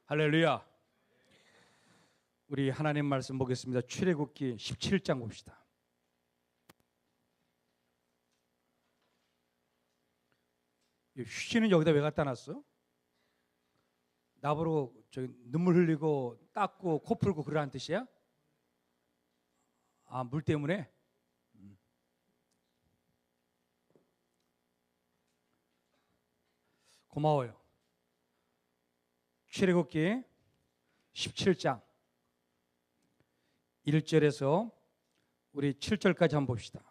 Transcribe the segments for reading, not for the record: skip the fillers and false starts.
할렐루야. 우리 하나님 말씀 보겠습니다. 출애굽기 17장 봅시다. 휴지는 여기다 왜 갖다 놨어? 나보고 저기 눈물 흘리고 닦고 코 풀고 그러라는 뜻이야? 아, 물 때문에? 고마워요. 출애굽기 17장 1절에서 우리 7절까지 한번 봅시다.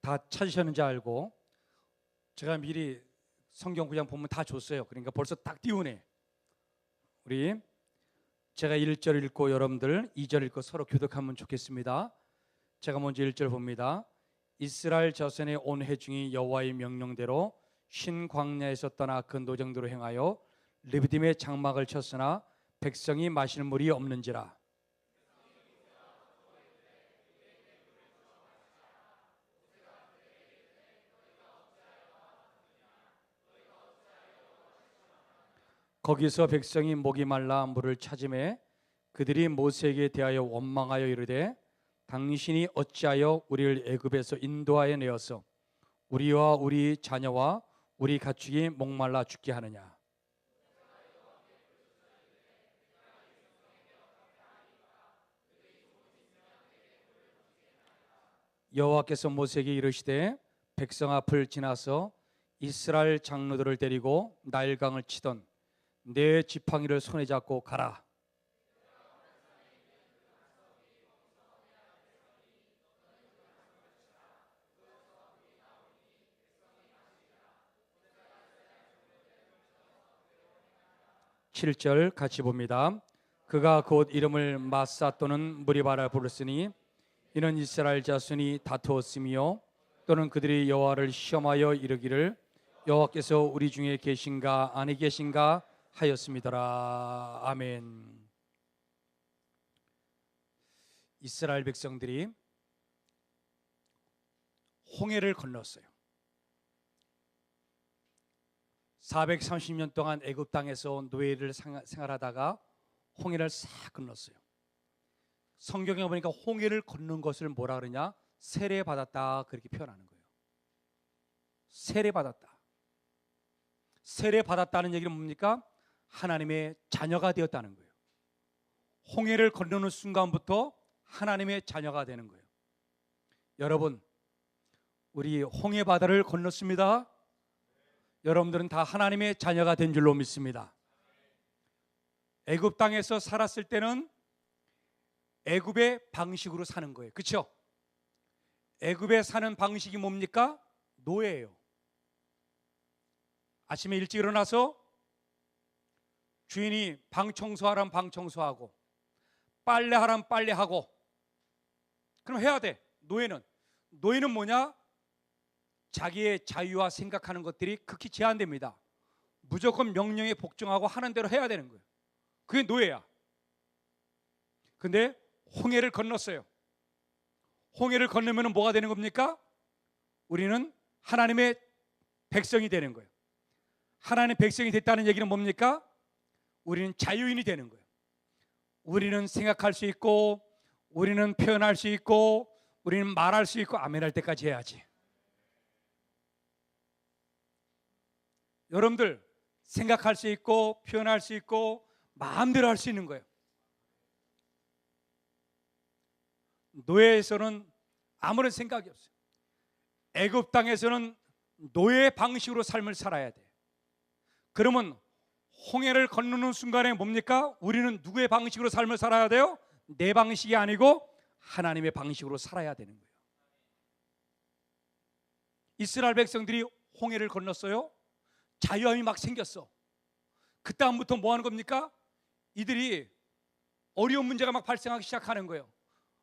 다 찾으셨는지 알고 제가 미리 성경 구장 보면 다 줬어요. 그러니까 벌써 딱 띄우네. 우리 제가 1절 읽고 여러분들 2절 읽고 서로 교독하면 좋겠습니다. 제가 먼저 1절 봅니다. 이스라엘 자손의 온 회중이 여호와의 명령대로 신 광야에서 떠나 그 노정대로 행하여 르비딤의 장막을 쳤으나 백성이 마실 물이 없는지라. 거기서 백성이 목이 말라 물을 찾으매 그들이 모세에게 대하여 원망하여 이르되 당신이 어찌하여 우리를 애굽에서 인도하여 내어서 우리와 우리 자녀와 우리 가축이 목말라 죽게 하느냐. 여호와께서 모세에게 이르시되 백성 앞을 지나서 이스라엘 장로들을 데리고 나일강을 치던 내 지팡이를 손에 잡고 가라. 7절 같이 봅니다. 그가 곧 이름을 마사 또는 무리바라 부르으니 이는 이스라엘 자손이 다투었으며 또는 그들이 여호와를 시험하여 이르기를 여호와께서 우리 중에 계신가 아니 계신가 하였음이더라. 아멘. 이스라엘 백성들이 홍해를 건넜어요. 430년 동안 애굽 땅에서 노예를 생활하다가 홍해를 싹 건넜어요. 성경에 보니까 홍해를 건넌 것을 뭐라 그러냐? 세례받았다 그렇게 표현하는 거예요. 세례받았다. 세례받았다는 얘기는 뭡니까? 하나님의 자녀가 되었다는 거예요. 홍해를 건너는 순간부터 하나님의 자녀가 되는 거예요. 여러분, 우리 홍해 바다를 건넜습니다. 여러분들은 다 하나님의 자녀가 된 줄로 믿습니다. 애굽 땅에서 살았을 때는 애굽의 방식으로 사는 거예요. 그렇죠? 애굽에 사는 방식이 뭡니까? 노예예요. 아침에 일찍 일어나서 주인이 방 청소하라면 방 청소하고 빨래하라면 빨래하고 그럼 해야 돼. 노예는 뭐냐? 자기의 자유와 생각하는 것들이 극히 제한됩니다. 무조건 명령에 복종하고 하는 대로 해야 되는 거예요. 그게 노예야. 근데 홍해를 건넜어요. 홍해를 건너면 뭐가 되는 겁니까? 우리는 하나님의 백성이 되는 거예요. 하나님의 백성이 됐다는 얘기는 뭡니까? 우리는 자유인이 되는 거예요. 우리는 생각할 수 있고 우리는 표현할 수 있고 우리는 말할 수 있고 아멘할 때까지 해야지. 여러분들 생각할 수 있고 표현할 수 있고 마음대로 할 수 있는 거예요. 노예에서는 아무런 생각이 없어요. 애굽 땅에서는 노예 방식으로 삶을 살아야 돼. 그러면 홍해를 건너는 순간에 뭡니까? 우리는 누구의 방식으로 삶을 살아야 돼요? 내 방식이 아니고 하나님의 방식으로 살아야 되는 거예요. 이스라엘 백성들이 홍해를 건넜어요. 자유함이 막 생겼어. 그 다음부터 뭐 하는 겁니까? 이들이 어려운 문제가 막 발생하기 시작하는 거예요.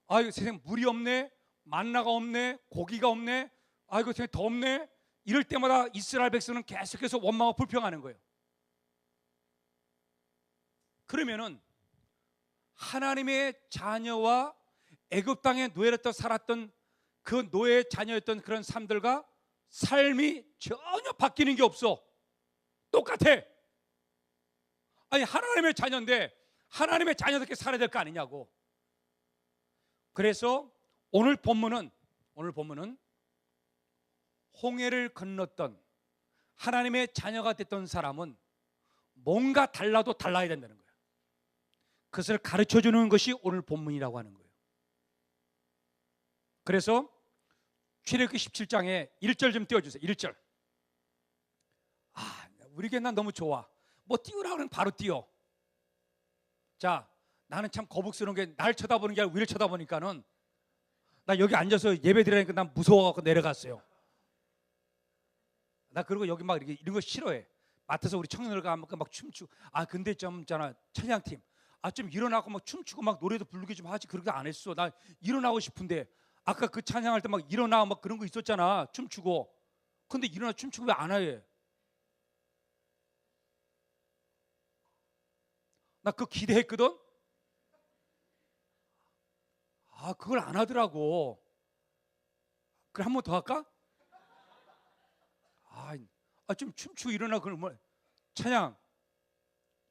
아이고 세상에 물이 없네, 만나가 없네, 고기가 없네, 아이고 세상에 더 없네. 이럴 때마다 이스라엘 백성은 계속해서 원망하고 불평하는 거예요. 그러면은 하나님의 자녀와 애굽 땅에 노예로서 살았던 그 노예 자녀였던 그런 삶들과 삶이 전혀 바뀌는 게 없어. 똑같아. 아니 하나님의 자녀인데 하나님의 자녀답게 살아야 될 거 아니냐고. 그래서 오늘 본문은 홍해를 건넜던 하나님의 자녀가 됐던 사람은 뭔가 달라도 달라야 된다는 거예요. 그것을 가르쳐주는 것이 오늘 본문이라고 하는 거예요. 그래서 출애굽기 17장에 1절 좀 띄워주세요. 1절. 우리 교회 난 너무 좋아. 뭐 띄우라 그러면 바로 띄워. 자, 나는 참 거북스러운 게 날 쳐다보는 게 아니라 위를 쳐다보니까는 나 여기 앉아서 예배 드리니까 난 무서워갖고 내려갔어요. 나 그리고 여기 막 이렇게 이런 거 싫어해. 마트에서 우리 청년들과 막 춤추고. 근데 좀 있잖아, 찬양팀. 좀 일어나고 막 춤추고 막 노래도 부르게 좀 하지. 그렇게 안 했어. 나 일어나고 싶은데 아까 그 찬양할 때 막 일어나 막 그런 거 있었잖아. 춤추고. 근데 일어나 춤추고 왜 안 해? 나 그거 기대했거든. 그걸 안 하더라고. 그래 한 번 더 할까? 좀 춤추고 일어나. 그럼 뭐 찬양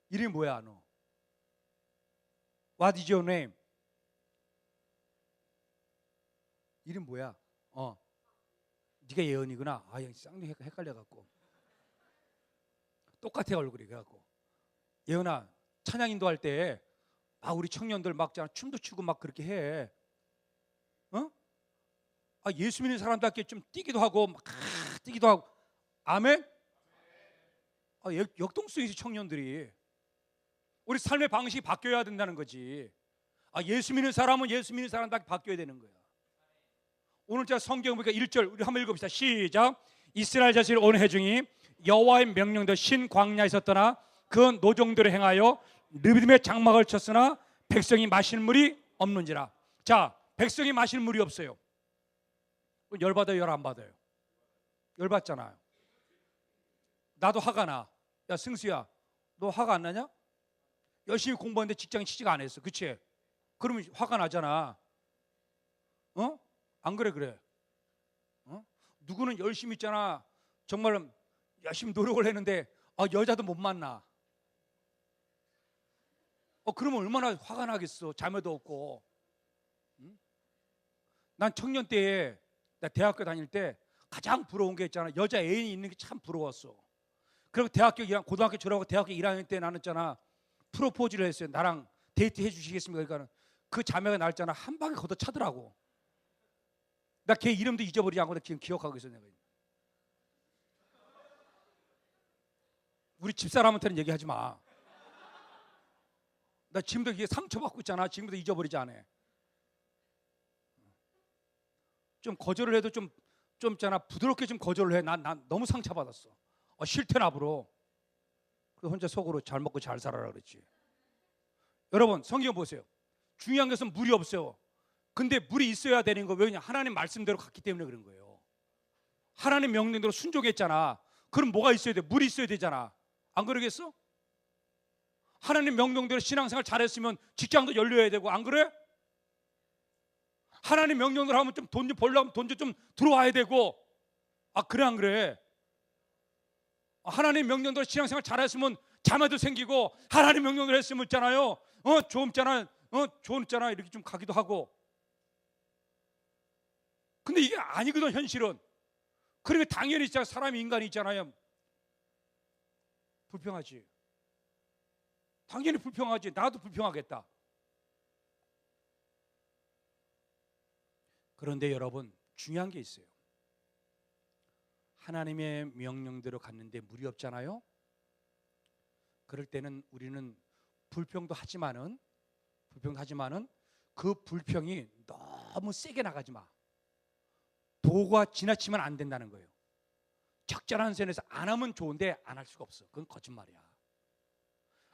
이름이 뭐야 너? What is your name? 이름 뭐야? 네가 예언이구나. 쌍둥이 헷갈려갖고. 똑같아 얼굴이. 그래갖고 예언아 찬양 인도할 때 우리 청년들 막 춤도 추고 막 그렇게 해. 예수 믿는 사람답게 좀 뛰기도 하고 막 뛰기도 하고. 아멘? 역동성이지 청년들이. 우리 삶의 방식이 바뀌어야 된다는 거지. 예수 믿는 사람은 예수 믿는 사람답게 바뀌어야 되는 거야. 오늘 제가 성경 보니까 1절 우리 한번 읽어봅시다. 시작. 이스라엘 자손이 온 회중이 여호와의 명령대로 신 광야에서 떠나 그 노종대로 행하여 르비딤의 장막을 쳤으나 백성이 마실 물이 없는지라. 자, 백성이 마실 물이 없어요. 열받아요, 열 안 받아요? 열받잖아요. 나도 화가 나. 야 승수야, 너 화가 안 나냐? 열심히 공부하는데 직장에 취직 안 했어. 그치? 그러면 화가 나잖아. 안 그래? 누구는 열심히 있잖아. 정말 열심히 노력을 했는데 여자도 못 만나. 그러면 얼마나 화가 나겠어. 자매도 없고. 난 청년 때에 나 대학교 다닐 때 가장 부러운 게 있잖아. 여자 애인이 있는 게 참 부러웠어. 그리고 고등학교 졸업하고 대학교 1학년 때 나는 있잖아 프로포즈를 했어요. 나랑 데이트 해주시겠습니까? 그러니까 그 자매가 날 있잖아 한 방에 걷어차더라고. 나 걔 이름도 잊어버리지 않고 지금 기억하고 있어. 내가 우리 집사람한테는 얘기하지 마. 나 지금도 이게 상처받고 있잖아. 지금도 잊어버리지 않아. 좀 거절을 해도 좀 있잖아 부드럽게 좀 거절을 해. 난 너무 상처받았어. 싫대 나부러. 그 혼자 속으로 잘 먹고 잘 살아라 그랬지. 여러분 성경 보세요. 중요한 것은 물이 없어요. 근데 물이 있어야 되는 거 왜냐? 하나님 말씀대로 갔기 때문에 그런 거예요. 하나님 명령대로 순종했잖아. 그럼 뭐가 있어야 돼? 물이 있어야 되잖아. 안 그러겠어? 하나님 명령대로 신앙생활 잘했으면 직장도 열려야 되고. 안 그래? 하나님 명령대로 하면 좀 돈 좀 벌려면 돈 좀 들어와야 되고. 그래 안 그래? 하나님 명령대로 신앙생활 잘했으면 자매도 생기고. 하나님 명령대로 했으면 있잖아요 좋잖아 이렇게 좀 가기도 하고. 근데 이게 아니거든 현실은. 그러니까 당연히 진짜 사람이 인간이 있잖아요 불평하지. 당연히 불평하지. 나도 불평하겠다. 그런데 여러분 중요한 게 있어요. 하나님의 명령대로 갔는데 물이 없잖아요. 그럴 때는 우리는 불평도 하지만은 그 불평이 너무 세게 나가지 마. 도가 지나치면 안 된다는 거예요. 적절한 선에서 안 하면 좋은데 안 할 수가 없어. 그건 거짓말이야.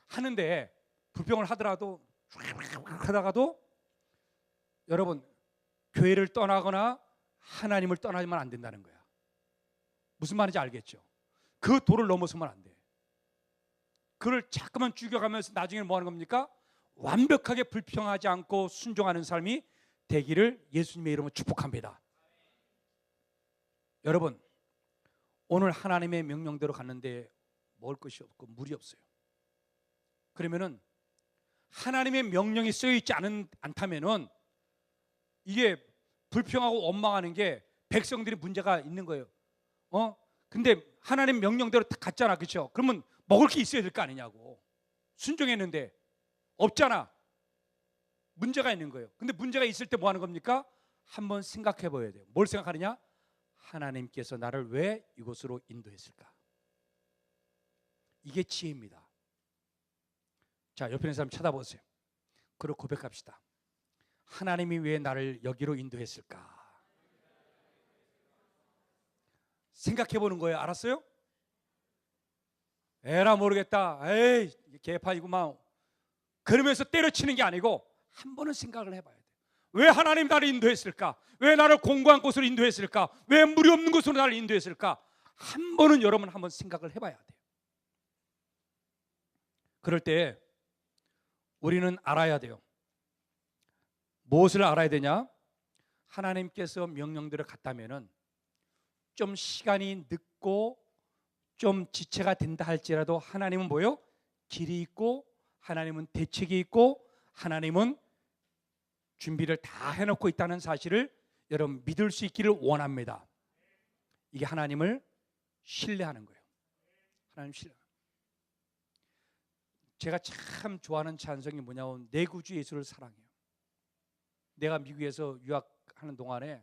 하는데 불평을 하다가도 여러분 교회를 떠나거나 하나님을 떠나면 안 된다는 거야. 무슨 말인지 알겠죠? 그 도를 넘어서면 안 돼. 그걸 자꾸만 죽여가면서 나중에 뭐 하는 겁니까? 완벽하게 불평하지 않고 순종하는 삶이 되기를 예수님의 이름으로 축복합니다. 여러분 오늘 하나님의 명령대로 갔는데 먹을 것이 없고 물이 없어요. 그러면은 하나님의 명령이 쓰여있지 않다면은 이게 불평하고 원망하는 게 백성들이 문제가 있는 거예요. 근데 하나님 명령대로 갔잖아, 그렇죠? 그러면 먹을 게 있어야 될 거 아니냐고. 순종했는데 없잖아. 문제가 있는 거예요. 근데 문제가 있을 때 뭐 하는 겁니까? 한번 생각해 봐야 돼요. 뭘 생각하느냐? 하나님께서 나를 왜 이곳으로 인도했을까? 이게 지혜입니다. 자, 옆에 있는 사람 쳐다보세요. 그리고 고백합시다. 하나님이 왜 나를 여기로 인도했을까? 생각해 보는 거예요. 알았어요? 에라 모르겠다. 에이, 개판이구만. 그러면서 때려치는 게 아니고 한 번은 생각을 해봐야 돼요. 왜 하나님 나를 인도했을까? 왜 나를 공고한 곳으로 인도했을까? 왜 물이 없는 곳으로 나를 인도했을까? 한 번은 여러분 한번 생각을 해봐야 돼요. 그럴 때 우리는 알아야 돼요. 무엇을 알아야 되냐? 하나님께서 명령대로 갔다면은 좀 시간이 늦고 좀 지체가 된다 할지라도 하나님은 뭐요? 길이 있고 하나님은 대책이 있고 하나님은 준비를 다 해놓고 있다는 사실을 여러분 믿을 수 있기를 원합니다. 이게 하나님을 신뢰하는 거예요. 하나님 신뢰. 제가 참 좋아하는 찬송이 뭐냐면 내 구주 예수를 사랑해요. 내가 미국에서 유학하는 동안에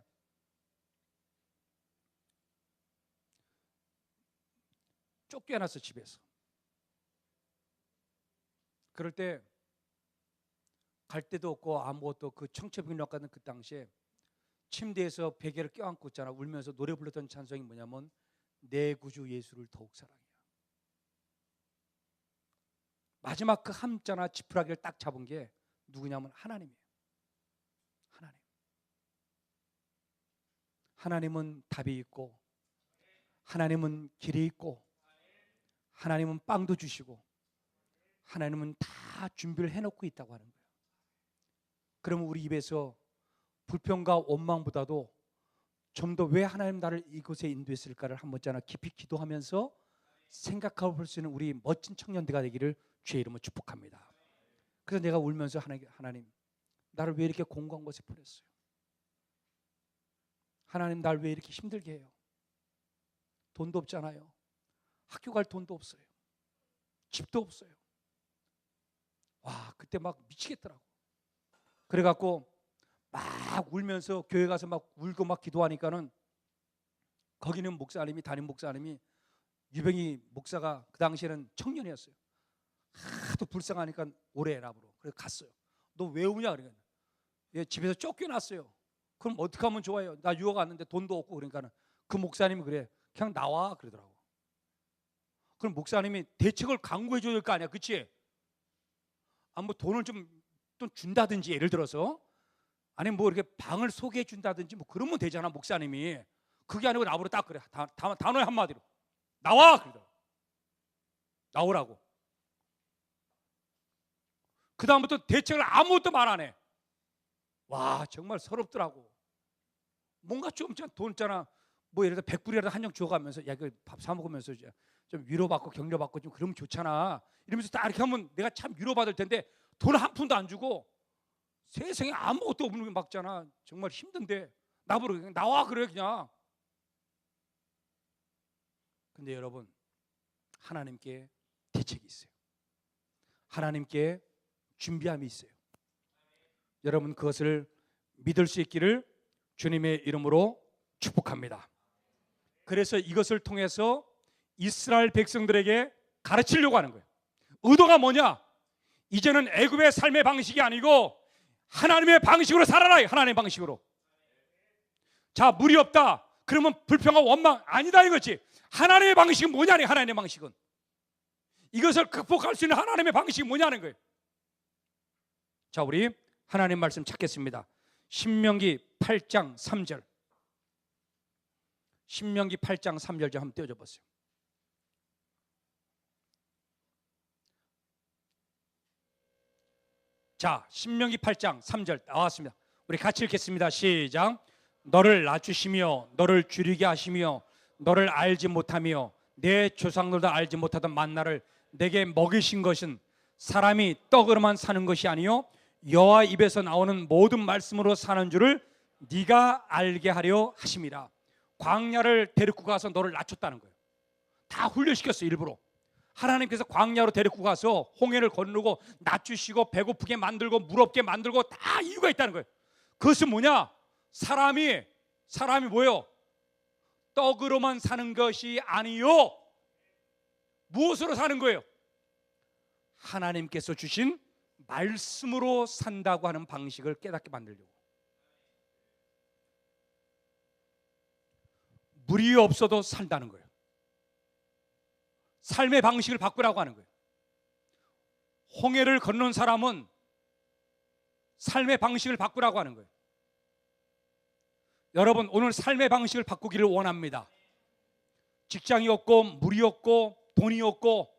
쫓겨났어, 집에서. 그럴 때 갈 데도 없고 아무것도, 그 청첩인력 같은 그 당시에 침대에서 베개를 껴안고 있잖아. 울면서 노래 불렀던 찬송이 뭐냐면 내 구주 예수를 더욱 사랑해요. 마지막 그 함자나 지푸라기를 딱 잡은 게 누구냐면 하나님이에요. 하나님. 하나님은 답이 있고 하나님은 길이 있고 하나님은 빵도 주시고 하나님은 다 준비를 해놓고 있다고 하는 거예요. 그러면 우리 입에서 불평과 원망보다도 좀 더 왜 하나님 나를 이곳에 인도했을까를 한번 깊이 기도하면서 생각해 볼 수 있는 우리 멋진 청년들가 되기를 주의 이름으로 축복합니다. 그래서 내가 울면서 하나님 나를 왜 이렇게 공고한 곳에 보냈어요? 하나님 나를 왜 이렇게 힘들게 해요? 돈도 없잖아요. 학교 갈 돈도 없어요. 집도 없어요. 와, 그때 막 미치겠더라고. 그래갖고 막 울면서 교회 가서 막 울고 막 기도하니까는 거기는 목사님이, 담임 목사님이, 유병희 목사가 그 당시에는 청년이었어요. 하도 불쌍하니까 오래 해라고. 그래서 갔어요. 너 왜 우냐? 그러니까 얘 집에서 쫓겨났어요. 그럼 어떻게 하면 좋아요? 나 유학 왔는데 돈도 없고. 그러니까는 그 목사님이 그래, 그냥 나와 그러더라고. 그럼 목사님이 대책을 강구해 줘야 될 거 아니야, 그치? 뭐 돈을 좀 준다든지, 예를 들어서 아니면 뭐 이렇게 방을 소개해 준다든지 뭐 그러면 되잖아, 목사님이. 그게 아니고 나보고 딱 그래, 단어의 한마디로 나와 그러더라고. 나오라고. 그 다음부터 대책을 아무것도 말 안 해. 와, 정말 서럽더라고. 뭔가 좀 돈 있잖아, 뭐 예를 들어 100불이라도 한정 주워가면서 야, 그 밥 사 먹으면서 좀 위로받고 격려받고 좀 그러면 좋잖아. 이러면서 딱 이렇게 하면 내가 참 위로받을 텐데 돈 한 푼도 안 주고 세상에 아무것도 없는 게 막잖아. 정말 힘든데 나보러 그냥 나와 그래 그냥. 근데 여러분, 하나님께 대책이 있어요. 하나님께 준비함이 있어요. 여러분 그것을 믿을 수 있기를 주님의 이름으로 축복합니다. 그래서 이것을 통해서 이스라엘 백성들에게 가르치려고 하는 거예요. 의도가 뭐냐? 이제는 애굽의 삶의 방식이 아니고 하나님의 방식으로 살아라. 하나님의 방식으로. 자, 물이 없다 그러면 불평하고 원망 아니다 이거지. 하나님의 방식은 뭐냐니. 하나님의 방식은 이것을 극복할 수 있는 하나님의 방식이 뭐냐는 거예요. 자, 우리 하나님 말씀 찾겠습니다. 신명기 8장 3절. 신명기 8장 3절 좀 한번 띄워줘 보세요. 자, 신명기 8장 3절 나왔습니다. 우리 같이 읽겠습니다. 시작. 너를 낮추시며 너를 줄이게 하시며 너를 알지 못하며 내 조상들도 알지 못하던 만나를 내게 먹이신 것은 사람이 떡으로만 사는 것이 아니요 여호와 입에서 나오는 모든 말씀으로 사는 줄을 네가 알게 하려 하심이라. 광야를 데리고 가서 너를 낮췄다는 거예요. 다 훈련시켰어요. 일부러 하나님께서 광야로 데리고 가서 홍해를 건너고 낮추시고 배고프게 만들고 물 없게 만들고 다 이유가 있다는 거예요. 그것은 뭐냐? 사람이 뭐예요? 떡으로만 사는 것이 아니요 무엇으로 사는 거예요? 하나님께서 주신 말씀으로 산다고 하는 방식을 깨닫게 만들려고. 물이 없어도 산다는 거예요. 삶의 방식을 바꾸라고 하는 거예요. 홍해를 건넌 사람은 삶의 방식을 바꾸라고 하는 거예요. 여러분, 오늘 삶의 방식을 바꾸기를 원합니다. 직장이 없고 물이 없고 돈이 없고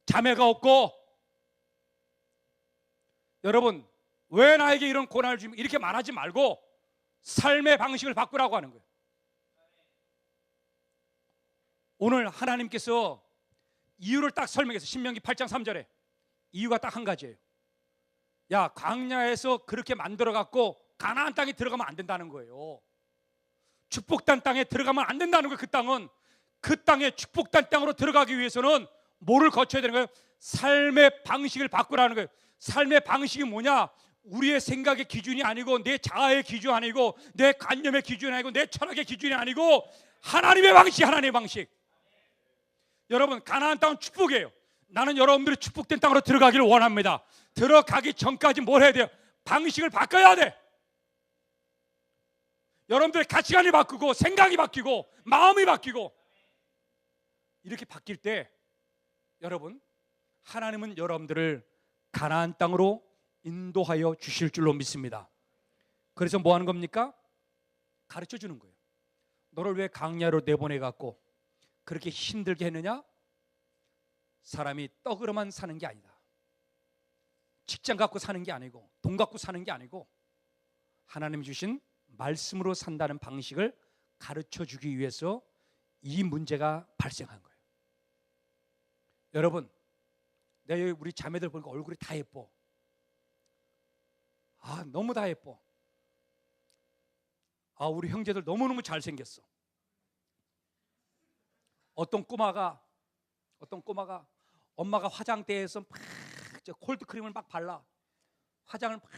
자매가 없고, 여러분 왜 나에게 이런 고난을 주면 이렇게 말하지 말고 삶의 방식을 바꾸라고 하는 거예요. 오늘 하나님께서 이유를 딱 설명해서 신명기 8장 3절에 이유가 딱 한 가지예요. 야, 광야에서 그렇게 만들어 갖고 가나안 땅에 들어가면 안 된다는 거예요. 축복된 땅에 들어가면 안 된다는 거예요. 그 땅에 축복된 땅으로 들어가기 위해서는 뭐를 거쳐야 되는 거예요? 삶의 방식을 바꾸라는 거예요. 삶의 방식이 뭐냐? 우리의 생각의 기준이 아니고 내 자아의 기준이 아니고 내 관념의 기준이 아니고 내 철학의 기준이 아니고 하나님의 방식, 하나님의 방식. 여러분, 가나안 땅은 축복이에요. 나는 여러분들이 축복된 땅으로 들어가기를 원합니다. 들어가기 전까지 뭘 해야 돼요? 방식을 바꿔야 돼. 여러분들의 가치관이 바뀌고 생각이 바뀌고 마음이 바뀌고 이렇게 바뀔 때 여러분, 하나님은 여러분들을 가나안 땅으로 인도하여 주실 줄로 믿습니다. 그래서 뭐 하는 겁니까? 가르쳐 주는 거예요. 너를 왜 광야로 내보내 갖고 그렇게 힘들게 했느냐? 사람이 떡으로만 사는 게 아니다. 직장 갖고 사는 게 아니고 돈 갖고 사는 게 아니고 하나님이 주신 말씀으로 산다는 방식을 가르쳐 주기 위해서 이 문제가 발생한 거예요. 여러분, 내가 여기 우리 자매들 보니까 얼굴이 다 예뻐. 너무 다 예뻐. 우리 형제들 너무너무 잘생겼어. 어떤 꼬마가 엄마가 화장대에서 막 콜드크림을 막 발라. 화장을 막,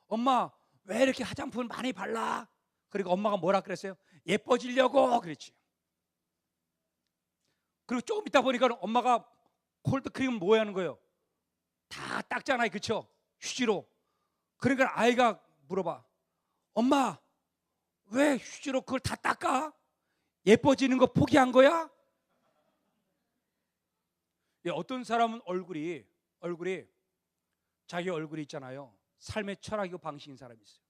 엄마 왜 이렇게 화장품을 많이 발라? 그리고 엄마가 뭐라 그랬어요? 예뻐지려고 그랬지. 그리고 조금 있다 보니까 엄마가 콜드크림은 뭐 하는 거예요? 다 닦잖아요, 그렇죠? 휴지로. 그러니까 아이가 물어봐. 엄마 왜 휴지로 그걸 다 닦아? 예뻐지는 거 포기한 거야? 어떤 사람은 얼굴이 자기 얼굴이 있잖아요. 삶의 철학이고 방식인 사람이 있어요.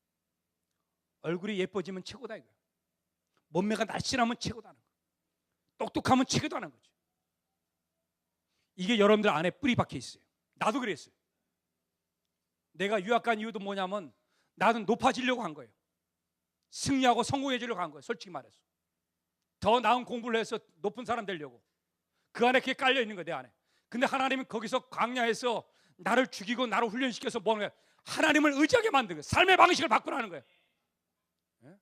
얼굴이 예뻐지면 최고다 이거야. 몸매가 날씬하면 최고다는 거야. 똑똑하면 최고다는 거지. 이게 여러분들 안에 뿌리 박혀 있어요. 나도 그랬어요. 내가 유학 간 이유도 뭐냐면 나는 높아지려고 한 거예요. 승리하고 성공해지려고 한 거예요. 솔직히 말해서 더 나은 공부를 해서 높은 사람 되려고. 그 안에 그게 깔려 있는 거예요, 내 안에. 근데 하나님은 거기서 광야에서 나를 죽이고 나를 훈련시켜서 뭐 하는 거예요? 하나님을 의지하게 만든 거예요. 삶의 방식을 바꾸라는 거예요. 네?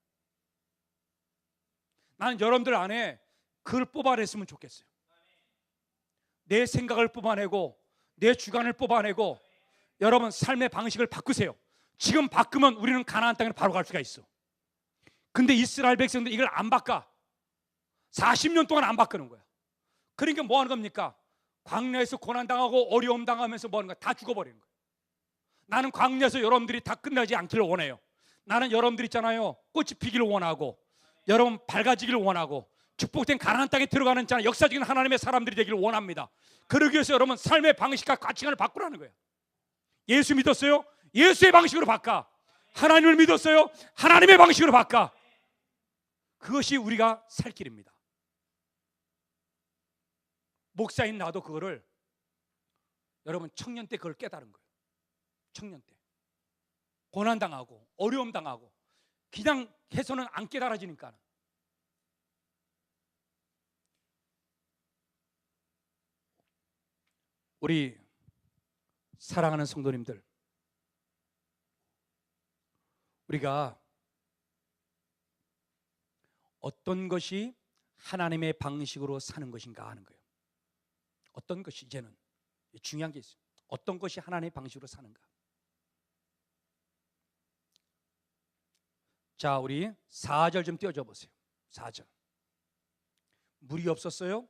나는 여러분들 안에 그걸 뽑아냈으면 좋겠어요. 내 생각을 뽑아내고 내 주관을 뽑아내고 여러분 삶의 방식을 바꾸세요. 지금 바꾸면 우리는 가나안 땅에 바로 갈 수가 있어. 근데 이스라엘 백성들 이걸 안 바꿔. 40년 동안 안 바꾸는 거야. 그러니까 뭐 하는 겁니까? 광야에서 고난당하고 어려움 당하면서 뭐 하는 거야? 다 죽어버리는 거야. 나는 광야에서 여러분들이 다 끝나지 않기를 원해요. 나는 여러분들 있잖아요, 꽃이 피기를 원하고 여러분 밝아지기를 원하고 축복된 가나안 땅에 들어가는 역사적인 하나님의 사람들이 되기를 원합니다. 그러기 위해서 여러분 삶의 방식과 가치관을 바꾸라는 거예요. 예수 믿었어요? 예수의 방식으로 바꿔. 하나님을 믿었어요? 하나님의 방식으로 바꿔. 그것이 우리가 살 길입니다. 목사인 나도 그거를 여러분 청년 때 그걸 깨달은 거예요. 청년 때 고난당하고 어려움 당하고 그냥 해서는 안 깨달아지니까 우리 사랑하는 성도님들, 우리가 어떤 것이 하나님의 방식으로 사는 것인가 하는 거예요. 어떤 것이, 이제는 중요한 게 있어요. 어떤 것이 하나님의 방식으로 사는가. 자, 우리 4절 좀 띄워줘 보세요. 4절. 물이 없었어요.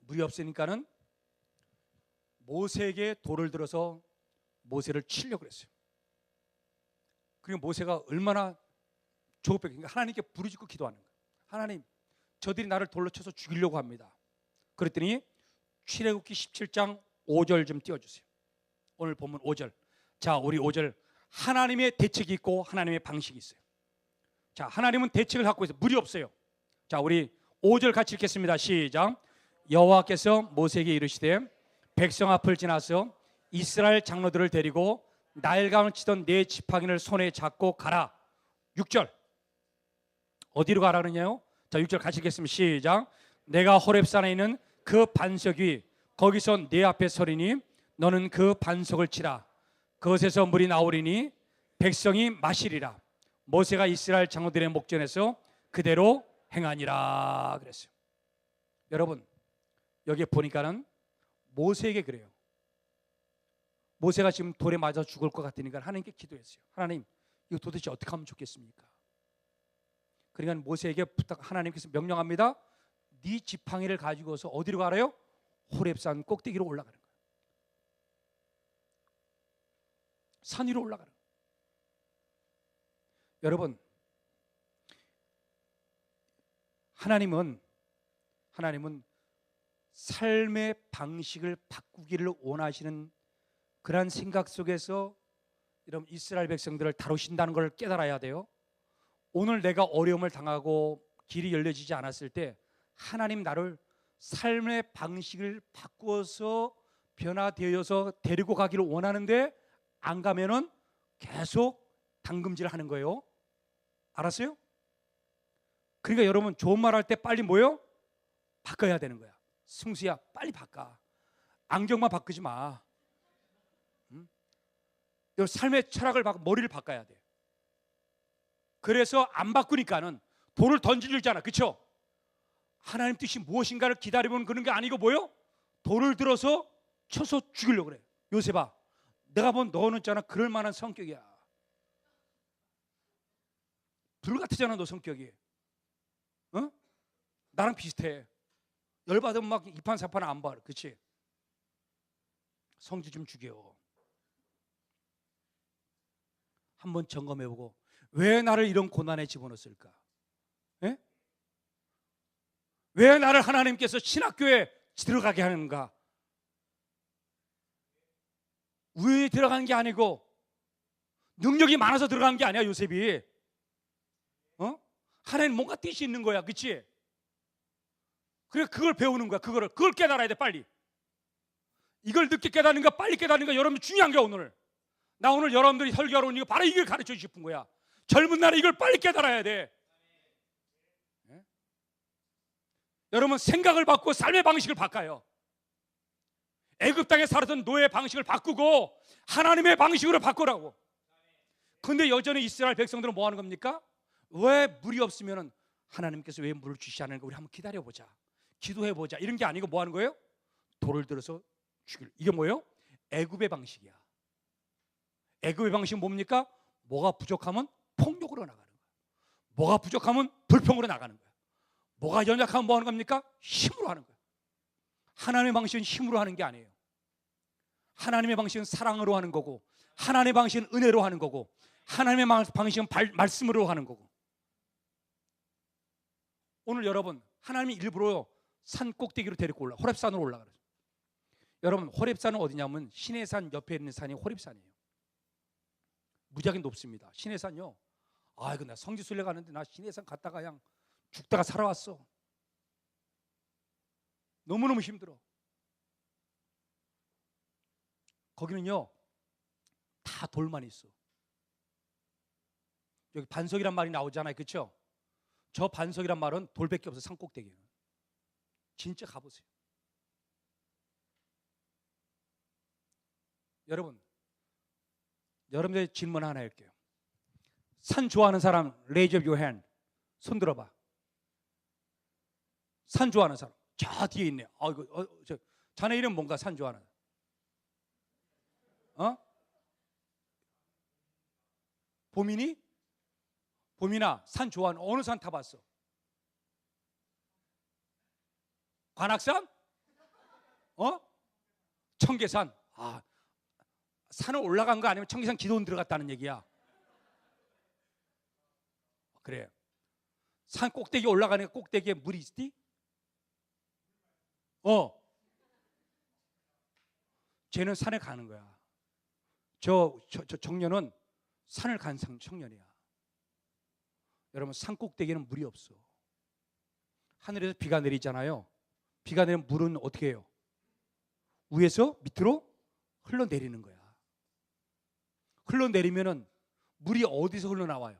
물이 없으니까는 모세에게 돌을 들어서 모세를 치려고 그랬어요. 그리고 모세가 얼마나 조급했는가. 하나님께 부르짖고 기도하는 거예요. 하나님, 저들이 나를 돌로 쳐서 죽이려고 합니다. 그랬더니 출애굽기 17장 5절 좀 띄워주세요. 오늘 본문 5절. 자, 우리 5절. 하나님의 대책이 있고 하나님의 방식이 있어요. 자, 하나님은 대책을 갖고 있어요. 물이 없어요. 자, 우리 5절 같이 읽겠습니다. 시작. 여호와께서 모세에게 이르시되 백성 앞을 지나서 이스라엘 장로들을 데리고 나일강을 치던 네 지팡이를 손에 잡고 가라. 6절. 어디로 가라 그러냐요? 자, 6절 같이 읽겠습니다. 시작. 내가 호렙산에 있는 그 반석 위 거기서 네 앞에 서리니 너는 그 반석을 치라. 그것에서 물이 나오리니 백성이 마시리라. 모세가 이스라엘 장로들의 목전에서 그대로 행하니라 그랬어요. 여러분, 여기에 보니까는 모세에게 그래요. 모세가 지금 돌에 맞아 죽을 것 같으니까 하나님께 기도했어요. 하나님, 이거 도대체 어떻게 하면 좋겠습니까? 그러니까 모세에게 하나님께서 명령합니다. 네 지팡이를 가지고서 어디로 가라요? 호렙산 꼭대기로 올라가는 거예요. 산 위로 올라가는 거예요. 여러분, 하나님은 삶의 방식을 바꾸기를 원하시는 그러한 생각 속에서 여러분 이스라엘 백성들을 다루신다는 걸 깨달아야 돼요. 오늘 내가 어려움을 당하고 길이 열려지지 않았을 때 하나님 나를 삶의 방식을 바꾸어서 변화되어서 데리고 가기를 원하는데 안 가면은 계속 당금질을 하는 거예요. 알았어요? 그러니까 여러분 좋은 말 할 때 빨리 뭐요? 바꿔야 되는 거야. 승수야, 빨리 바꿔. 안경만 바꾸지 마. 삶의 철학을 바꿔, 머리를 바꿔야 돼. 그래서 안 바꾸니까는 돌을 던지려잖아. 그렇죠? 하나님 뜻이 무엇인가를 기다리면 그런 게 아니고 뭐요? 돌을 들어서 쳐서 죽이려고 그래. 요셉아, 내가 본 너는 있잖아, 그럴 만한 성격이야. 불 같으잖아, 너 성격이. 어? 나랑 비슷해. 열받으면 막 이판사판 안 봐. 그렇지? 성질 좀 죽여. 한번 점검해보고 왜 나를 이런 고난에 집어넣었을까? 에? 왜 나를 하나님께서 신학교에 들어가게 하는가? 우연히 들어간 게 아니고 능력이 많아서 들어간 게 아니야. 요셉이 하나님 뭔가 뜻이 있는 거야. 그렇지? 그래, 그걸 배우는 거야. 그걸 깨달아야 돼. 빨리. 이걸 늦게 깨닫는가 빨리 깨닫는가 여러분 중요한 게 오늘. 나 오늘 여러분들이 설교하러 온 이거 바로 이걸 가르쳐 주고 싶은 거야. 젊은 날에 이걸 빨리 깨달아야 돼. 네? 여러분 생각을 바꾸고 삶의 방식을 바꿔요. 애굽 땅에 살았던 노예의 방식을 바꾸고 하나님의 방식으로 바꾸라고. 근데 여전히 이스라엘 백성들은 뭐 하는 겁니까? 왜 물이 없으면 하나님께서 왜 물을 주시지 않는가? 우리 한번 기다려보자. 기도해보자. 이런 게 아니고 뭐 하는 거예요? 돌을 들어서 죽일. 이게 뭐예요? 애굽의 방식이야. 애굽의 방식은 뭡니까? 뭐가 부족하면 폭력으로 나가는 거야. 뭐가 부족하면 불평으로 나가는 거야. 뭐가 연약하면 뭐 하는 겁니까? 힘으로 하는 거야. 하나님의 방식은 힘으로 하는 게 아니에요. 하나님의 방식은 사랑으로 하는 거고, 하나님의 방식은 은혜로 하는 거고, 하나님의 방식은 말씀으로 하는 거고. 오늘 여러분 하나님이 일부러 산 꼭대기로 데리고 호렙산으로 올라가요. 여러분 호렙산은 어디냐면 시내산 옆에 있는 산이 호렙산이에요. 무지하게 높습니다. 시내산요. 이거 나 성지순례 가는데 나 시내산 갔다가 그냥 죽다가 살아왔어. 너무너무 힘들어. 거기는요 다 돌만 있어. 여기 반석이란 말이 나오잖아요. 그렇죠? 저 반석이란 말은 돌밖에 없어. 산꼭대기에는. 진짜 가보세요. 여러분들 질문 하나 할게요. 산 좋아하는 사람 raise up your hand. 손 들어봐. 산 좋아하는 사람. 저 뒤에 있네. 자네 이름 뭔가? 산 좋아하는. 보민이? 보민아, 산 좋아하는 어느 산 타봤어? 관악산? 청계산. 산을 올라간 거 아니면 청계산 기도원 들어갔다는 얘기야. 그래. 산 꼭대기 올라가는 꼭대기에 물이 있지? 쟤는 산에 가는 거야. 저 청년은 산을 간 청년이야. 여러분, 산 꼭대기에는 물이 없어. 하늘에서 비가 내리잖아요. 비가 내리면 물은 어떻게 해요? 위에서 밑으로 흘러내리는 거야. 흘러내리면은 물이 어디서 흘러나와요?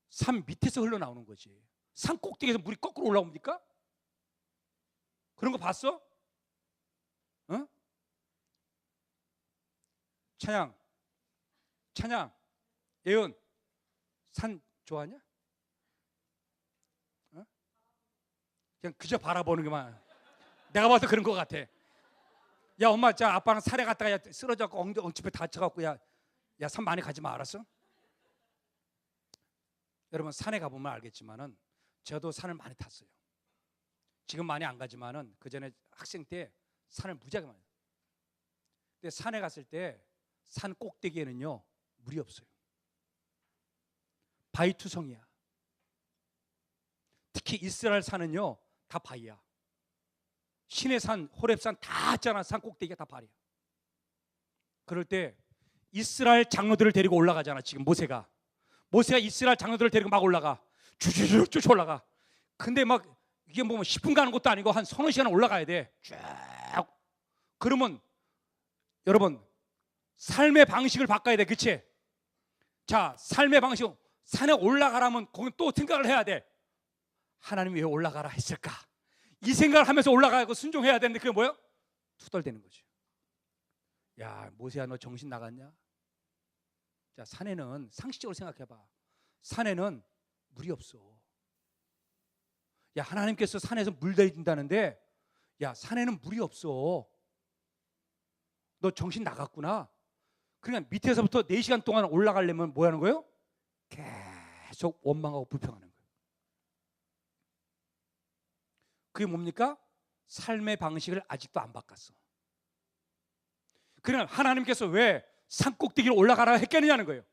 산 밑에서 흘러나오는 거지. 산 꼭대기에서 물이 거꾸로 올라옵니까? 그런 거 봤어? 찬양, 예은, 산 좋아하냐? 그냥 그저 바라보는 게만. 내가 봐도 그런 거 같아. 야, 엄마, 자, 아빠랑 산에 갔다가 쓰러져갖고 엉치뼈 다쳐갖고 야, 산 많이 가지 마, 알았어? 여러분, 산에 가보면 알겠지만은 저도 산을 많이 탔어요. 지금 많이 안 가지만은 그 전에 학생 때 산을 무지하게 많이. 근데 산에 갔을 때 산 꼭대기에는요 물이 없어요. 바위투성이야. 특히 이스라엘 산은요 다 바위야. 시내산, 호렙산 다 있잖아. 산 꼭대기가 다 바위야. 그럴 때 이스라엘 장로들을 데리고 올라가잖아. 지금 모세가 이스라엘 장로들을 데리고 막 올라가. 쭉 올라가. 근데 막 이게 뭐 10분 가는 것도 아니고 한 서너 시간 올라가야 돼. 쭉. 그러면 여러분, 삶의 방식을 바꿔야 돼. 그치? 자, 삶의 방식. 산에 올라가라면 거기 또 생각을 해야 돼. 하나님 왜 올라가라 했을까? 이 생각을 하면서 올라가고 순종해야 되는데 그게 뭐예요? 투덜대는 거죠. 야, 모세야, 너 정신 나갔냐? 자, 산에는 상식적으로 생각해봐. 산에는 물이 없어. 야, 하나님께서 산에서 물 내린다는데, 야, 산에는 물이 없어. 너 정신 나갔구나. 그러니까 밑에서부터 4시간 동안 올라가려면 뭐 하는 거예요? 계속 원망하고 불평하는 거예요. 그게 뭡니까? 삶의 방식을 아직도 안 바꿨어. 그러나 하나님께서 왜 산꼭대기로 올라가라 했겠느냐는 거예요.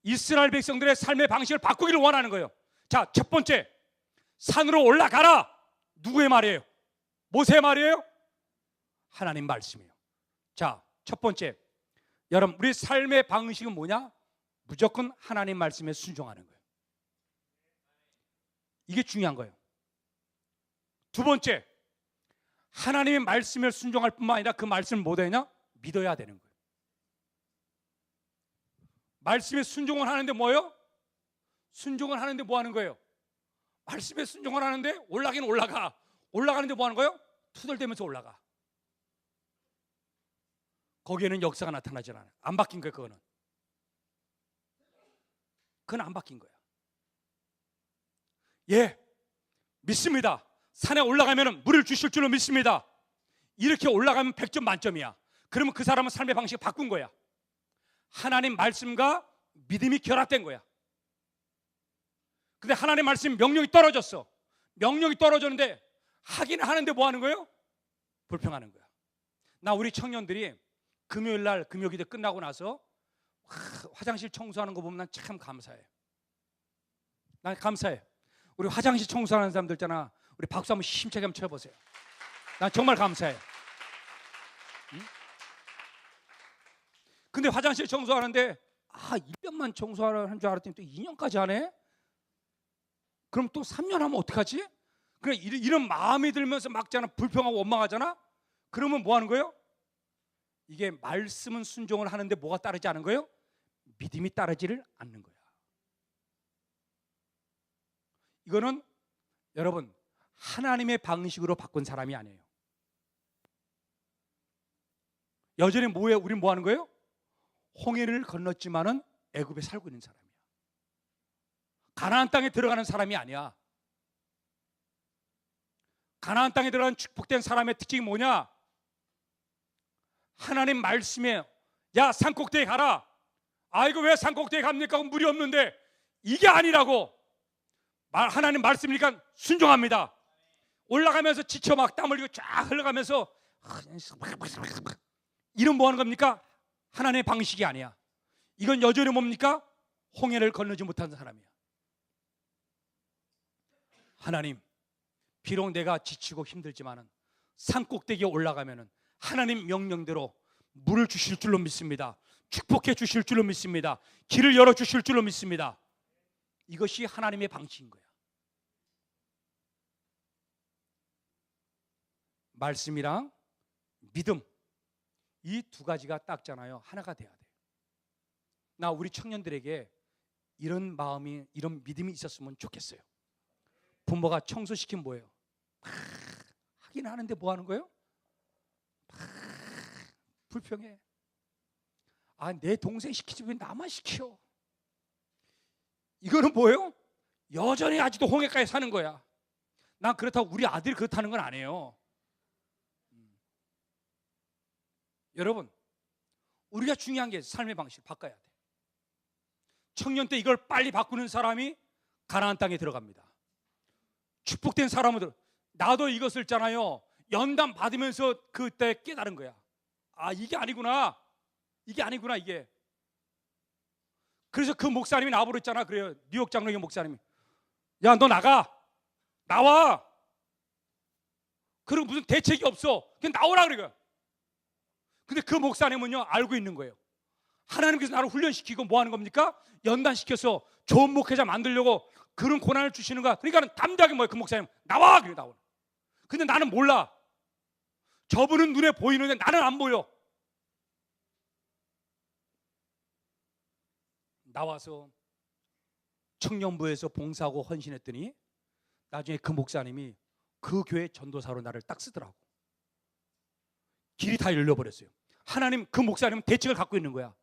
이스라엘 백성들의 삶의 방식을 바꾸기를 원하는 거예요. 자, 첫 번째, 산으로 올라가라. 누구의 말이에요? 모세의 말이에요? 하나님 말씀이에요. 자, 첫 번째, 여러분, 우리 삶의 방식은 뭐냐? 무조건 하나님 말씀에 순종하는 거예요. 이게 중요한 거예요. 두 번째, 하나님의 말씀에 순종할 뿐만 아니라 그 말씀을 뭐 되냐? 믿어야 되는 거예요. 말씀에 순종을 하는데 뭐예요? 순종을 하는데 뭐 하는 거예요? 말씀에 순종을 하는데 올라가긴 올라가. 올라가는데 뭐 하는 거예요? 투덜대면서 올라가. 거기에는 역사가 나타나지 않아요. 안 바뀐 거예요. 그건 안 바뀐 거야. 예, 믿습니다. 산에 올라가면 물을 주실 줄로 믿습니다. 이렇게 올라가면 100점 만점이야. 그러면 그 사람은 삶의 방식을 바꾼 거야. 하나님 말씀과 믿음이 결합된 거야. 근데 하나님 말씀 명령이 떨어졌어. 명령이 떨어졌는데 하긴 하는데 뭐 하는 거예요? 불평하는 거야. 나 우리 청년들이 금요일 날 금요기도 끝나고 나서 화장실 청소하는 거 보면 난 참 감사해. 난 감사해. 우리 화장실 청소하는 사람들 있잖아. 우리 박수 한번 힘차게 한번 쳐보세요. 난 정말 감사해. 응? 근데 화장실 청소하는데 1년만 청소하는 줄 알았더니 또 2년까지 하네? 그럼 또 3년 하면 어떡하지? 그래, 이런 마음이 들면서 막잖아. 불평하고 원망하잖아. 그러면 뭐 하는 거예요? 이게 말씀은 순종을 하는데 뭐가 따르지 않은 거예요? 믿음이 따르지를 않는 거야. 이거는 여러분 하나님의 방식으로 바꾼 사람이 아니에요. 여전히 뭐에 우린 뭐 하는 거예요? 홍해를 건넜지만은 애굽에 살고 있는 사람이야. 가나안 땅에 들어가는 사람이 아니야. 가나안 땅에 들어가는 축복된 사람의 특징이 뭐냐? 하나님 말씀에 야 산꼭대기에 가라. 이거 왜 산꼭대기에 갑니까? 물이 없는데. 이게 아니라고. 하나님 말씀이니까 순종합니다. 올라가면서 지쳐 막 땀 흘리고 쫙 흘러가면서 이런 뭐 하는 겁니까? 하나님의 방식이 아니야. 이건 여전히 뭡니까? 홍해를 건너지 못한 사람이야. 하나님, 비록 내가 지치고 힘들지만은 산꼭대기에 올라가면은 하나님 명령대로 물을 주실 줄로 믿습니다. 축복해 주실 줄로 믿습니다. 길을 열어 주실 줄로 믿습니다. 이것이 하나님의 방식인 거야. 말씀이랑 믿음, 이 두 가지가 딱잖아요. 하나가 돼야 돼. 나 우리 청년들에게 이런 마음이, 이런 믿음이 있었으면 좋겠어요. 부모가 청소시키면 뭐예요? 하긴 하는데 뭐 하는 거예요? 불평해. 내 동생 시키지 왜 나만 시켜? 이거는 뭐예요? 여전히 아직도 홍해가에 사는 거야. 난 그렇다고 우리 아들이 그렇다는 건 아니에요. 여러분, 우리가 중요한 게 삶의 방식을 바꿔야 돼. 청년 때 이걸 빨리 바꾸는 사람이 가나안 땅에 들어갑니다. 축복된 사람들, 나도 이것을 있잖아요. 연단 받으면서 그때 깨달은 거야. 이게 아니구나. 이게 아니구나 이게. 그래서 그 목사님이 나보러 있잖아. 그래요. 뉴욕 장로교 목사님이. 야, 너 나와. 그리고 무슨 대책이 없어. 그냥 나오라 그래요. 근데 그 목사님은요 알고 있는 거예요. 하나님께서 나를 훈련시키고 뭐 하는 겁니까? 연단시켜서 좋은 목회자 만들려고 그런 고난을 주시는 거야. 그러니까 담대하게 뭐예요? 그 목사님 나와! 그래 나와. 근데 나는 몰라. 저분은 눈에 보이는데 나는 안 보여. 나와서 청년부에서 봉사하고 헌신했더니 나중에 그 목사님이 그 교회 전도사로 나를 딱 쓰더라고. 길이 다 열려버렸어요. 하나님, 그 목사님은 대책을 갖고 있는 거야.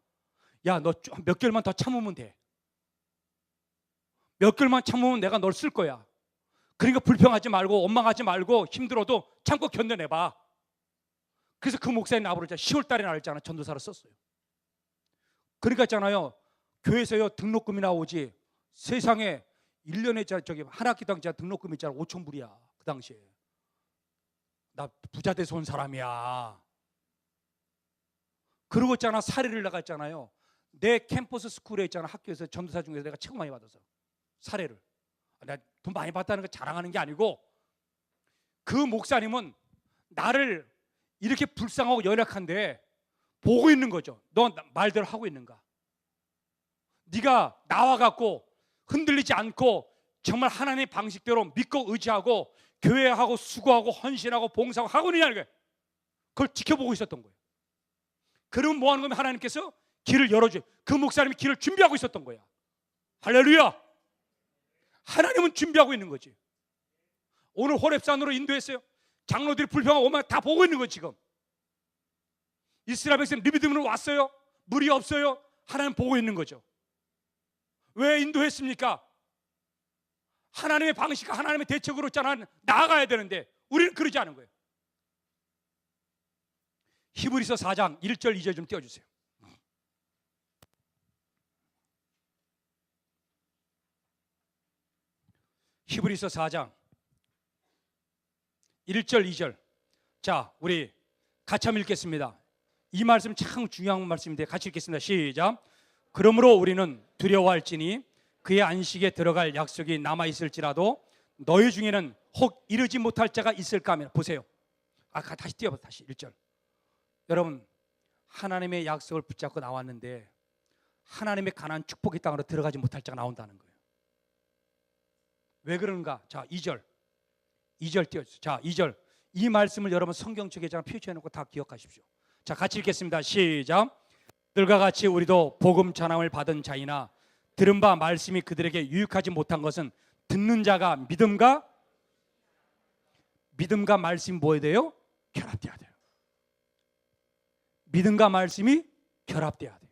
야, 너 몇 개월만 더 참으면 돼. 몇 개월만 참으면 내가 널 쓸 거야. 그러니까 불평하지 말고 원망하지 말고 힘들어도 참고 견뎌내봐. 그래서 그 목사님 나보러 10월 달에 나를 있잖아. 전도사로 썼어요. 그러니까 있잖아요. 교회에서요 등록금이 나오지. 세상에 1년에 저기 한 학기당 등록금 있잖아. 5,000불이야. 그 당시에. 나 부자 돼서 온 사람이야. 그러고 있잖아. 사례를 나갔잖아요. 내 캠퍼스 스쿨에 있잖아. 학교에서 전도사 중에서 내가 최고 많이 받아서 사례를. 내가 돈 많이 받다는 거 자랑하는 게 아니고 그 목사님은 나를 이렇게 불쌍하고 연약한데 보고 있는 거죠. 너 말대로 하고 있는가? 네가 나와갖고 흔들리지 않고 정말 하나님의 방식대로 믿고 의지하고 교회하고 수고하고 헌신하고 봉사하고 하고 있느냐 이게. 그걸 지켜보고 있었던 거예요. 그러면 뭐 하는 거면 하나님께서 길을 열어줘요. 그 목사님이 길을 준비하고 있었던 거야. 할렐루야. 하나님은 준비하고 있는 거지. 오늘 호렙산으로 인도했어요. 장로들이 불평하고 오면 다 보고 있는 거 지금. 이스라엘 백성 리비딤으로 왔어요. 물이 없어요. 하나님 보고 있는 거죠. 왜 인도했습니까? 하나님의 방식과 하나님의 대책으로 있잖아. 나아가야 되는데 우리는 그러지 않은 거예요. 히브리서 4장 1절 2절 좀 띄워주세요. 히브리서 4장 1절 2절. 자, 우리 같이 한번 읽겠습니다. 이 말씀 참 중요한 말씀인데 같이 읽겠습니다. 시작. 그러므로 우리는 두려워할지니 그의 안식에 들어갈 약속이 남아있을지라도 너희 중에는 혹 이르지 못할 자가 있을까 하면. 보세요. 다시 띄워봐. 다시 1절. 여러분, 하나님의 약속을 붙잡고 나왔는데 하나님의 가나안 축복의 땅으로 들어가지 못할 자가 나온다는 거예요. 왜 그런가? 자, 2절 띄워주세요. 자, 2절. 이 말씀을 여러분 성경책에 표시해놓고 다 기억하십시오. 자, 같이 읽겠습니다. 시작. 들과 같이 우리도 복음 전함을 받은 자이나 들은 바 말씀이 그들에게 유익하지 못한 것은 듣는 자가 믿음과 말씀이 뭐해야 돼요? 결합돼야 돼요. 믿음과 말씀이 결합돼야 돼.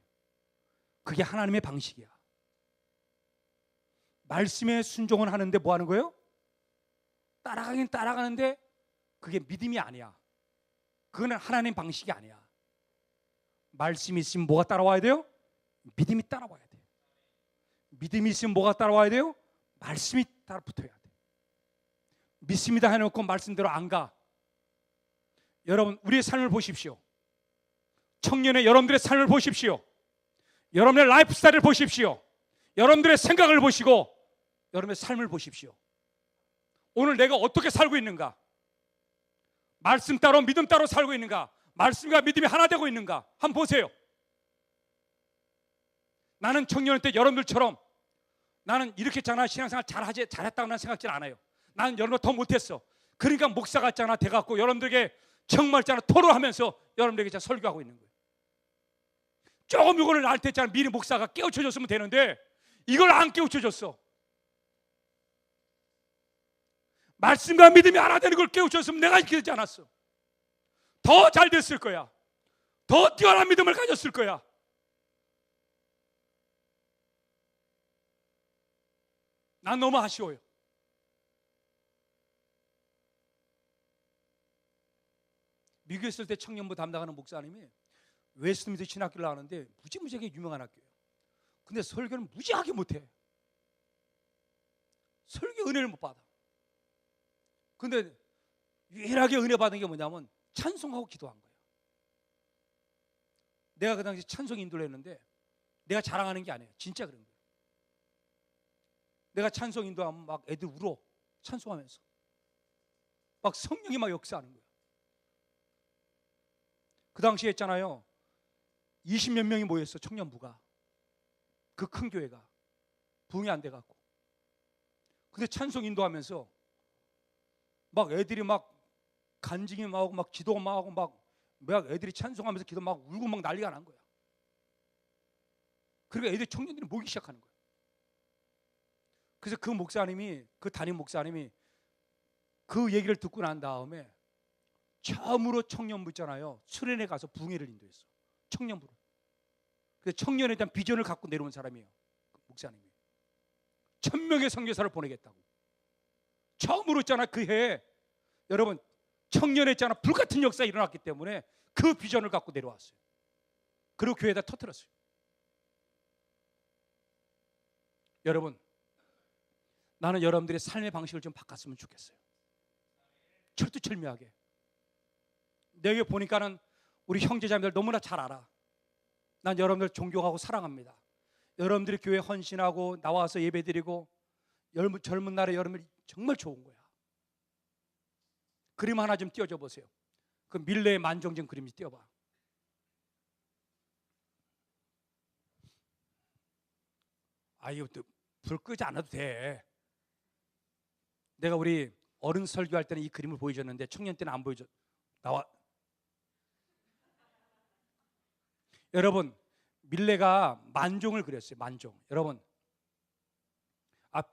그게 하나님의 방식이야. 말씀에 순종을 하는데 뭐 하는 거예요? 따라가긴 따라가는데 그게 믿음이 아니야. 그거는 하나님 방식이 아니야. 말씀이 있으면 뭐가 따라와야 돼요? 믿음이 따라와야 돼. 믿음이 있으면 뭐가 따라와야 돼요? 말씀이 따라 붙어야 돼. 믿습니다 해놓고 말씀대로 안 가. 여러분, 우리의 삶을 보십시오. 청년의 여러분들의 삶을 보십시오. 여러분의 라이프 스타일을 보십시오. 여러분들의 생각을 보시고 여러분의 삶을 보십시오. 오늘 내가 어떻게 살고 있는가? 말씀 따로 믿음 따로 살고 있는가? 말씀과 믿음이 하나 되고 있는가? 한번 보세요. 나는 청년 때 여러분들처럼 나는 이렇게 했잖아, 신앙생활 잘했다고 난 생각지 않아요. 나는 여러분보다 더 못했어. 그러니까 목사 같잖아 돼갖고 여러분들에게 정말 있잖아 토로하면서 여러분들에게 설교하고 있는 거예요. 조금 이거를 알 때 있잖아 미리 목사가 깨우쳐줬으면 되는데 이걸 안 깨우쳐줬어. 말씀과 믿음이 하나 되는 걸 깨우쳐줬으면 내가 이렇게 되지 않았어. 더 잘 됐을 거야. 더 뛰어난 믿음을 가졌을 거야. 난 너무 아쉬워요. 미국에 있을 때 청년부 담당하는 목사님이 웨스트민스터 신학교를 나왔는데 무지무지하게 유명한 학교예요. 근데 설교는 무지하게 못해. 설교 은혜를 못 받아. 근데 유일하게 은혜 받은 게 뭐냐면 찬송하고 기도한 거예요. 내가 그 당시 찬송 인도를 했는데 내가 자랑하는 게 아니에요. 진짜 그런 거예요. 내가 찬송 인도하면 막 애들 울어. 찬송하면서 막 성령이 막 역사하는 거예요. 그 당시에 했잖아요 20몇 명이 모였어. 청년부가. 그 큰 교회가 부흥이 안 돼갖고. 근데 찬송 인도하면서 막 애들이 막 간증이 막 하고 막 기도 막 하고 막 애들이 찬송하면서 기도 막 울고 막 난리가 난 거야. 그러니까 애들 청년들이 모이기 시작하는 거야. 그래서 그 목사님이 그 담임 목사님이 그 얘기를 듣고 난 다음에 처음으로 청년부 있잖아요 수련회 가서 부흥회를 인도했어. 청년부를. 그래서 청년에 대한 비전을 갖고 내려온 사람이에요. 그 목사님이 1000명의 선교사를 보내겠다고. 처음으로 있잖아 그 해에 여러분 청년에 있잖아 불같은 역사가 일어났기 때문에 그 비전을 갖고 내려왔어요. 그리고 교회에다 터뜨렸어요. 여러분 나는 여러분들의 삶의 방식을 좀 바꿨으면 좋겠어요. 철두철미하게. 내게 보니까는 우리 형제자매들 너무나 잘 알아. 난 여러분들 존경하고 사랑합니다. 여러분들이 교회 헌신하고 나와서 예배드리고 젊은 날에 여러분들이 정말 좋은 거야. 그림 하나 좀 띄워줘 보세요. 그 밀레의 만종전 그림 좀 띄워봐. 아유, 불 끄지 않아도 돼. 내가 우리 어른 설교할 때는 이 그림을 보여줬는데 청년 때는 안 보여줘. 나와. 여러분 밀레가 만종을 그렸어요. 만종. 여러분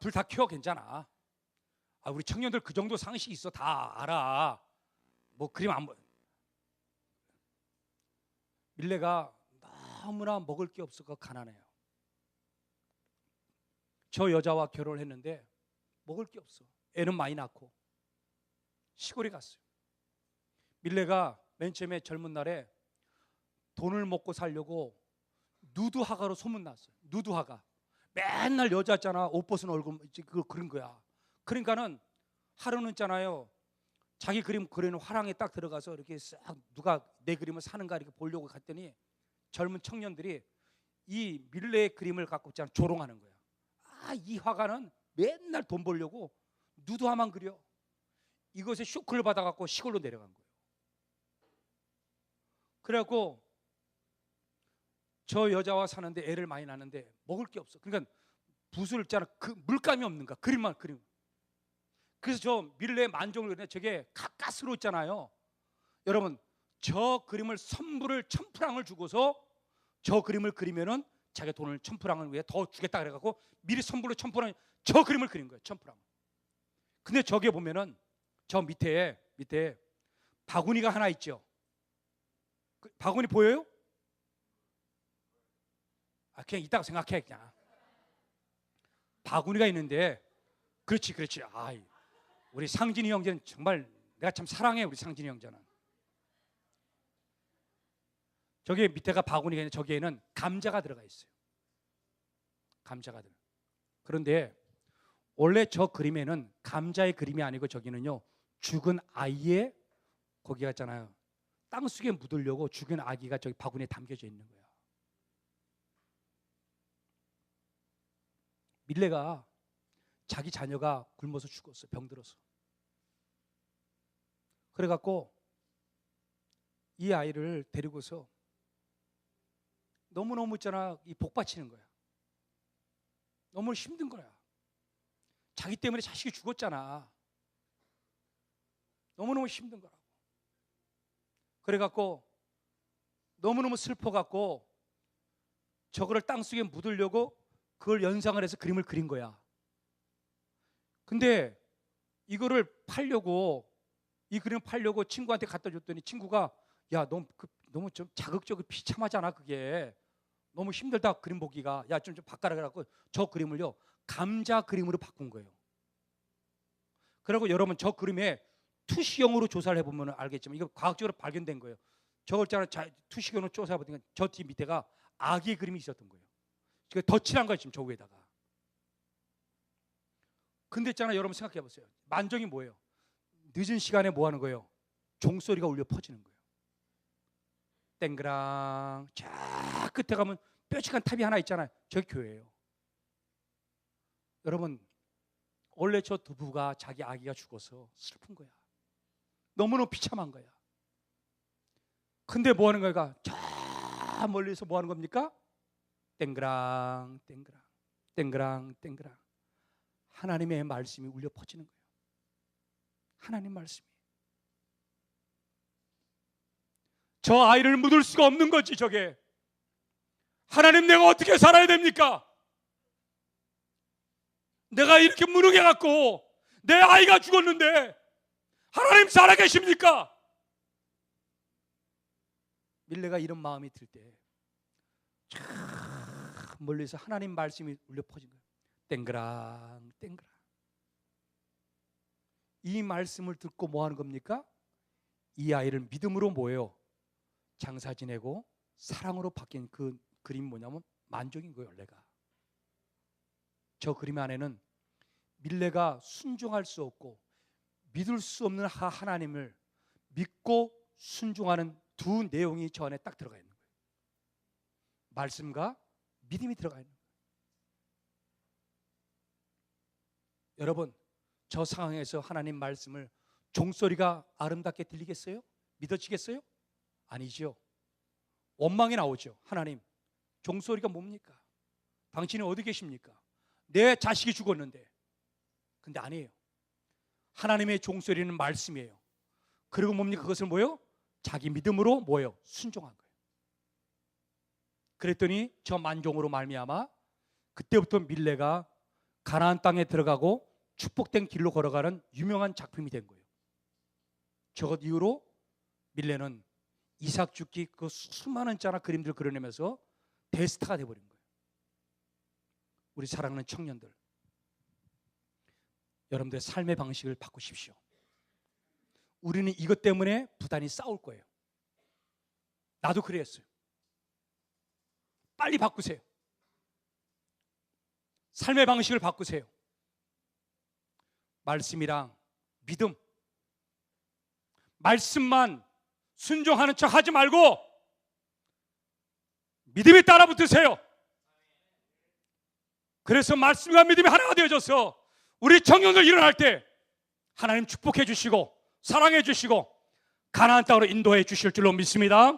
불 다 켜 괜찮아. 우리 청년들 그 정도 상식이 있어. 다 알아. 뭐 그림 안 보여. 밀레가 너무나 먹을 게 없어서 가난해요. 저 여자와 결혼을 했는데 먹을 게 없어. 애는 많이 낳고 시골에 갔어요. 밀레가 맨 처음에 젊은 날에 돈을 먹고 살려고 누드화가로 소문났어요. 누드화가. 맨날 여자잖아. 옷 벗은 얼굴 그거 그린 거야. 그러니까는 하루는 있잖아요. 자기 그림 그리는 화랑에 딱 들어가서 이렇게 싹 누가 내 그림을 사는가 이렇게 보려고 갔더니 젊은 청년들이 이 밀레의 그림을 갖고 있잖아. 조롱하는 거야. 이 화가는 맨날 돈 벌려고 누드화만 그려. 이것에 쇼크를 받아갖고 시골로 내려간 거예요. 그래갖고 저 여자와 사는데 애를 많이 낳는데 먹을 게 없어. 그러니까 붓을 있잖아. 그 물감이 없는가. 그림만 그림. 그래서 저 밀레의 만종을 그리는데 저게 가까스로 있잖아요. 여러분 저 그림을 선불을 1000프랑을 주고서 저 그림을 그리면은 자기 돈을 1000프랑을 위해 더 주겠다 그래갖고 미리 선불로 1000프랑 저 그림을 그린 거예요. 1000프랑. 근데 저게 보면은 저 밑에 바구니가 하나 있죠. 바구니 보여요? 그냥 이따가 생각해. 그냥 바구니가 있는데, 그렇지. 우리 상진이 형제는 정말 내가 참 사랑해. 우리 상진이 형제는. 저기 밑에가 바구니가 있는데 저기에는 감자가 들어가 있어요. 감자가 들어. 그런데 원래 저 그림에는 감자의 그림이 아니고 저기는요, 죽은 아이의, 거기가 있잖아요, 땅속에 묻으려고 죽은 아기가 저기 바구니에 담겨져 있는 거야. 밀레가 자기 자녀가 굶어서 죽었어. 병들어서. 그래갖고 이 아이를 데리고서 너무너무 있잖아, 이 복받치는 거야. 너무 힘든 거야. 자기 때문에 자식이 죽었잖아. 너무너무 힘든 거라고. 그래갖고 너무너무 슬퍼갖고 저거를 땅속에 묻으려고 그걸 연상을 해서 그림을 그린 거야. 근데 이거를 팔려고, 이 그림을 팔려고 친구한테 갖다 줬더니 친구가, 야, 너무 좀 자극적이고 비참하잖아. 그게 너무 힘들다 그림 보기가. 야, 좀 바꿔라. 그래갖고 저 그림을요, 감자 그림으로 바꾼 거예요. 그리고 여러분, 저 그림에 투시형으로 조사를 해보면 알겠지만 이거 과학적으로 발견된 거예요. 저걸 있잖아, 투시형으로 조사해보니까 저 뒤 밑에가 아기의 그림이 있었던 거예요. 덧칠한 거예요, 지금 저 위에다가. 근데 있잖아, 여러분 생각해 보세요. 만정이 뭐예요? 늦은 시간에 뭐 하는 거예요? 종소리가 울려 퍼지는 거예요. 땡그랑. 저 끝에 가면 뾰족한 탑이 하나 있잖아요. 저기 교회예요. 여러분, 원래 저 부부가 자기 아기가 죽어서 슬픈 거야. 너무너무 비참한 거야. 근데 뭐 하는 거야? 저 멀리서 뭐 하는 겁니까? 땡그랑 땡그랑 땡그랑 땡그랑 하나님의 말씀이 울려 퍼지는 거예요. 하나님 말씀이. 저 아이를 묻을 수가 없는 거지. 저게 하나님, 내가 어떻게 살아야 됩니까? 내가 이렇게 무능해 갖고 내 아이가 죽었는데 하나님 살아계십니까? 밀레가 이런 마음이 들 때 멀리서 하나님 말씀이 울려 퍼진 거예요. 땡그랑 땡그랑. 이 말씀을 듣고 뭐 하는 겁니까? 이 아이를 믿음으로 뭐예요? 장사 지내고 사랑으로 바뀐 그 그림이 뭐냐면 만족인 거예요. 원래가 저 그림 안에는 밀레가 순종할 수 없고 믿을 수 없는 하나님을 믿고 순종하는 두 내용이 저 안에 딱 들어가 있는 거예요. 말씀과 믿음이 들어가 있는 거예요. 여러분, 저 상황에서 하나님 말씀을 종소리가 아름답게 들리겠어요? 믿어지겠어요? 아니죠. 원망이 나오죠. 하나님, 종소리가 뭡니까? 당신은 어디 계십니까? 내 자식이 죽었는데. 근데 아니에요. 하나님의 종소리는 말씀이에요. 그리고 뭡니까? 그것을 뭐예요? 자기 믿음으로 뭐예요? 순종한 거예요. 그랬더니 저 만종으로 말미암아 그때부터 밀레가 가나안 땅에 들어가고 축복된 길로 걸어가는 유명한 작품이 된 거예요. 저것 이후로 밀레는 이삭 죽기 그 수많은 자나 그림들 그려내면서 대스타가 돼버린 거예요. 우리 사랑하는 청년들, 여러분들의 삶의 방식을 바꾸십시오. 우리는 이것 때문에 부단히 싸울 거예요. 나도 그랬어요. 빨리 바꾸세요. 삶의 방식을 바꾸세요. 말씀이랑 믿음, 말씀만 순종하는 척 하지 말고 믿음이 따라 붙으세요. 그래서 말씀과 믿음이 하나가 되어져서 우리 청년들 일어날 때 하나님 축복해 주시고 사랑해 주시고 가나안 땅으로 인도해 주실 줄로 믿습니다.